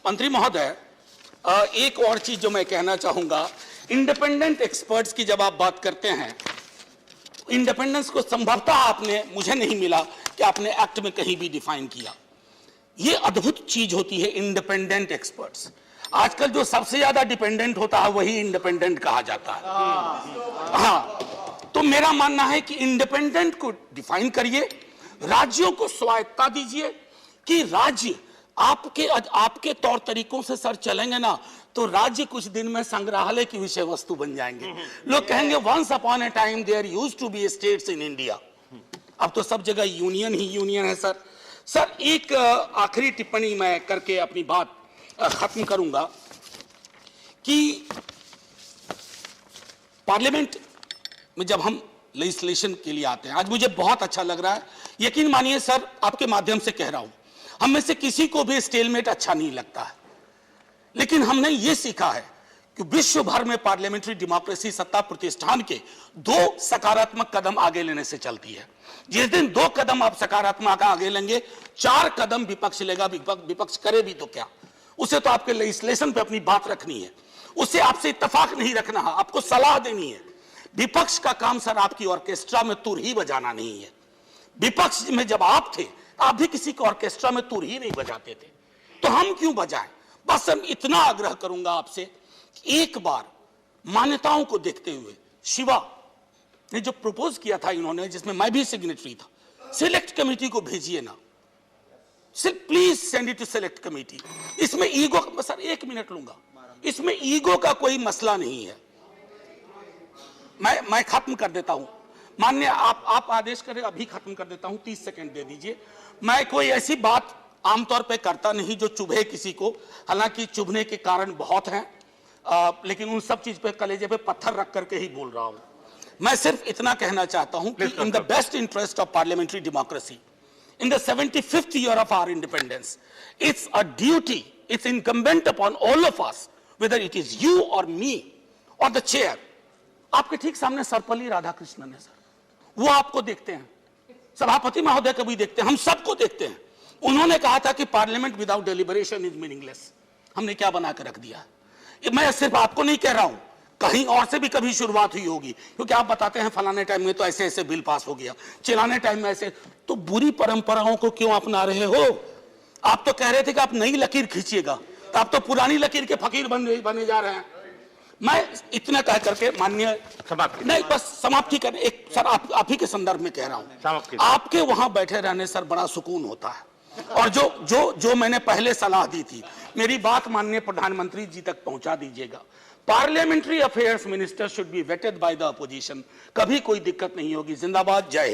मंत्री महोदय, एक और चीज जो मैं कहना चाहूंगा, इंडिपेंडेंट एक्सपर्ट्स की जब आप बात करते हैं, इंडिपेंडेंस को संभवतः आपने, मुझे नहीं मिला कि आपने एक्ट में कहीं भी डिफाइन किया। ये अद्भुत चीज होती है इंडिपेंडेंट एक्सपर्ट्स। आजकल जो सबसे ज्यादा डिपेंडेंट होता है वही इंडिपेंडेंट कहा जाता है। हाँ, तो मेरा मानना है कि इंडिपेंडेंट को डिफाइन करिए, राज्यों को स्वायत्तता दीजिए कि राज्य आपके तौर तरीकों से सर चलेंगे ना तो राज्य कुछ दिन में संग्रहालय की विषय वस्तु बन जाएंगे। लोग कहेंगे once upon a time there used to be states in India. अब तो सब जगह यूनियन ही यूनियन है सर। सर एक आखिरी टिप्पणी मैं करके अपनी बात खत्म करूंगा कि पार्लियामेंट में जब हम लेजिस्लेशन के लिए आते हैं, आज मुझे बहुत अच्छा लग रहा है। यकीन मानिए सर, आपके माध्यम से कह रहा हूं, हम में से किसी को भी स्टेलमेट अच्छा नहीं लगता है, लेकिन हमने ये सीखा है कि विश्व भर में पार्लियामेंट्री डेमोक्रेसी सत्ता प्रतिष्ठान के 2 सकारात्मक कदम आगे लेने से चलती है। जिस दिन 2 कदम आप सकारात्मक आगे लेंगे, 4 कदम विपक्ष लेगा। विपक्ष करे भी तो क्या, उसे तो आपके लेजिस्लेशन पे अपनी बात रखनी है, उसे आपसे इत्तेफाक नहीं रखना है, आपको सलाह देनी है। विपक्ष का काम सर आपकी ऑर्केस्ट्रा में तुर ही बजाना नहीं है। विपक्ष में जब आप थे, आप भी किसी के ऑर्केस्ट्रा में तुर ही नहीं बजाते थे, तो हम क्यों बजाएं। बस हम इतना आग्रह करूंगा आपसे कि एक बार मान्यताओं को देखते हुए, शिवा ने जो प्रपोज किया था इन्होंने, जिसमें मैं भी सिग्नेटरी था, सिलेक्ट कमेटी को भेजिए ना, सिर्फ please send it to select committee. इसमें ईगो, सर 1 मिनट लूंगा, इसमें ईगो का कोई मसला नहीं है। मैं खत्म कर देता हूं, माननीय आप आदेश करें, अभी खत्म कर देता हूं, 30 सेकंड दे दीजिए। मैं कोई ऐसी बात आमतौर पे करता नहीं जो चुभे किसी को, हालांकि चुभने के कारण बहुत हैं, लेकिन उन सब चीज पे कलेजे पे पत्थर रख करके ही बोल रहा हूं। मैं सिर्फ इतना कहना चाहता हूं कि in the best interest of parliamentary democracy, in the 75th year of our independence, it's a duty, it's incumbent upon all of us, whether it is you or me or the chair. आपके ठीक सामने सर्वपल्ली राधाकृष्णन है sir, वो आपको देखते हैं, सभापति महोदय को भी देखते हैं, हम सबको देखते हैं। उन्होंने कहा था कि parliament without deliberation is meaningless. हमने क्या बना कर रख दिया। मैं सिर्फ आपको नहीं कह रहा हूं, कहीं और से भी कभी शुरुआत हुई होगी, क्योंकि आप बताते हैं फलाने टाइम में तो ऐसे ऐसे बिल पास हो गया, चिल्लाने टाइम में ऐसे। तो बुरी परंपराओं को क्यों अपना रहे हो। आप तो कह रहे थे कि आप नई लकीर खींचिएगा, तो आप तो पुरानी लकीर के फकीर बने जा रहे हैं। मैं इतना कह करके माननीय नहीं, बस समाप्ति करने, एक सर आप ही के संदर्भ में कह रहा हूं, आपके वहां बैठे रहने सर बड़ा सुकून होता है। और जो मैंने पहले सलाह दी थी, मेरी बात माननीय प्रधानमंत्री जी तक पहुंचा दीजिएगा। Parliamentary affairs minister should be waited by the opposition. कभी कोई दिक्कत नहीं होगी। जिंदाबाद, जय हिंद।